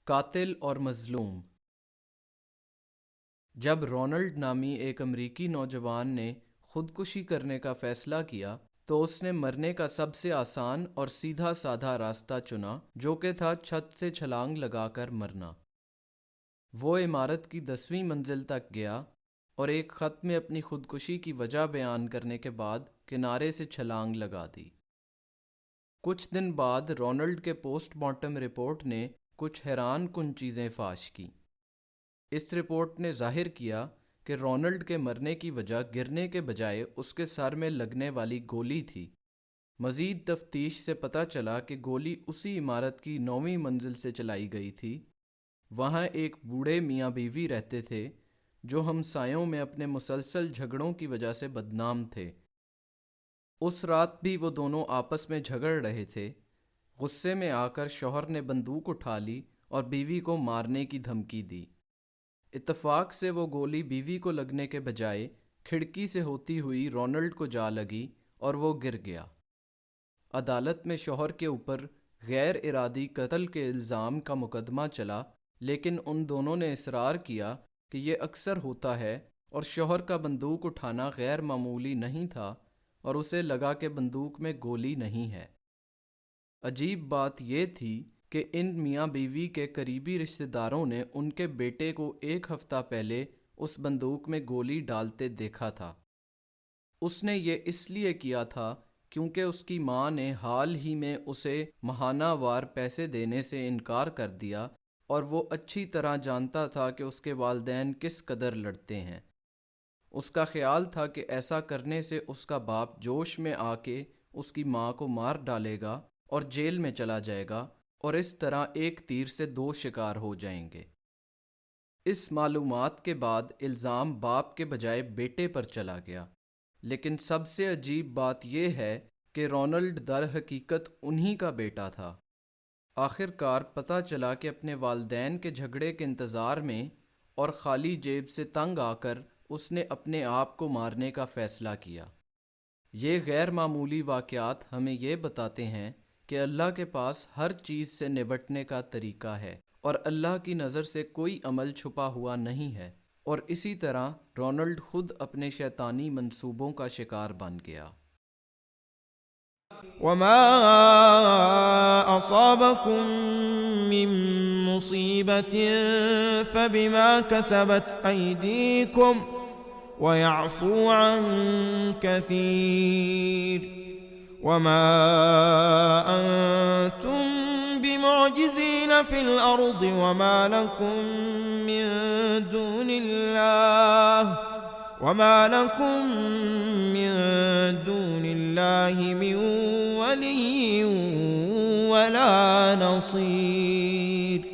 قاتل اور مظلوم۔ جب رونلڈ نامی ایک امریکی نوجوان نے خودکشی کرنے کا فیصلہ کیا تو اس نے مرنے کا سب سے آسان اور سیدھا سادھا راستہ چنا، جو کہ تھا چھت سے چھلانگ لگا کر مرنا۔ وہ عمارت کی 10ویں منزل تک گیا اور ایک خط میں اپنی خودکشی کی وجہ بیان کرنے کے بعد کنارے سے چھلانگ لگا دی۔ کچھ دن بعد رونلڈ کے پوسٹ مارٹم رپورٹ نے کچھ حیران کن چیزیں فاش کی۔ اس رپورٹ نے ظاہر کیا کہ رونلڈ کے مرنے کی وجہ گرنے کے بجائے اس کے سر میں لگنے والی گولی تھی۔ مزید تفتیش سے پتہ چلا کہ گولی اسی عمارت کی 9ویں منزل سے چلائی گئی تھی۔ وہاں ایک بوڑھے میاں بیوی رہتے تھے جو ہمسایوں میں اپنے مسلسل جھگڑوں کی وجہ سے بدنام تھے۔ اس رات بھی وہ دونوں آپس میں جھگڑ رہے تھے۔ غصے میں آ کر شوہر نے بندوق اٹھا لی اور بیوی کو مارنے کی دھمکی دی۔ اتفاق سے وہ گولی بیوی کو لگنے کے بجائے کھڑکی سے ہوتی ہوئی رونلڈ کو جا لگی اور وہ گر گیا۔ عدالت میں شوہر کے اوپر غیر ارادی قتل کے الزام کا مقدمہ چلا، لیکن ان دونوں نے اصرار کیا کہ یہ اکثر ہوتا ہے اور شوہر کا بندوق اٹھانا غیر معمولی نہیں تھا اور اسے لگا کہ بندوق میں گولی نہیں ہے۔ عجیب بات یہ تھی کہ ان میاں بیوی کے قریبی رشتہ داروں نے ان کے بیٹے کو 1 ہفتہ پہلے اس بندوق میں گولی ڈالتے دیکھا تھا۔ اس نے یہ اس لیے کیا تھا کیونکہ اس کی ماں نے حال ہی میں اسے ماہانہ وار پیسے دینے سے انکار کر دیا اور وہ اچھی طرح جانتا تھا کہ اس کے والدین کس قدر لڑتے ہیں۔ اس کا خیال تھا کہ ایسا کرنے سے اس کا باپ جوش میں آ کے اس کی ماں کو مار ڈالے گا اور جیل میں چلا جائے گا، اور اس طرح ایک تیر سے 2 شکار ہو جائیں گے۔ اس معلومات کے بعد الزام باپ کے بجائے بیٹے پر چلا گیا، لیکن سب سے عجیب بات یہ ہے کہ رونلڈ در حقیقت انہی کا بیٹا تھا۔ آخر کار پتہ چلا کہ اپنے والدین کے جھگڑے کے انتظار میں اور خالی جیب سے تنگ آ کر اس نے اپنے آپ کو مارنے کا فیصلہ کیا۔ یہ غیر معمولی واقعات ہمیں یہ بتاتے ہیں کہ اللہ کے پاس ہر چیز سے نبٹنے کا طریقہ ہے اور اللہ کی نظر سے کوئی عمل چھپا ہوا نہیں ہے، اور اسی طرح رونلڈ خود اپنے شیطانی منصوبوں کا شکار بن گیا۔ وما أصابكم من مصيبة فبما كسبت أيديكم ويعفو عن كثير وما أنتم بمعجزين في الأرض وما لكم من دون الله من ولي ولا نصير۔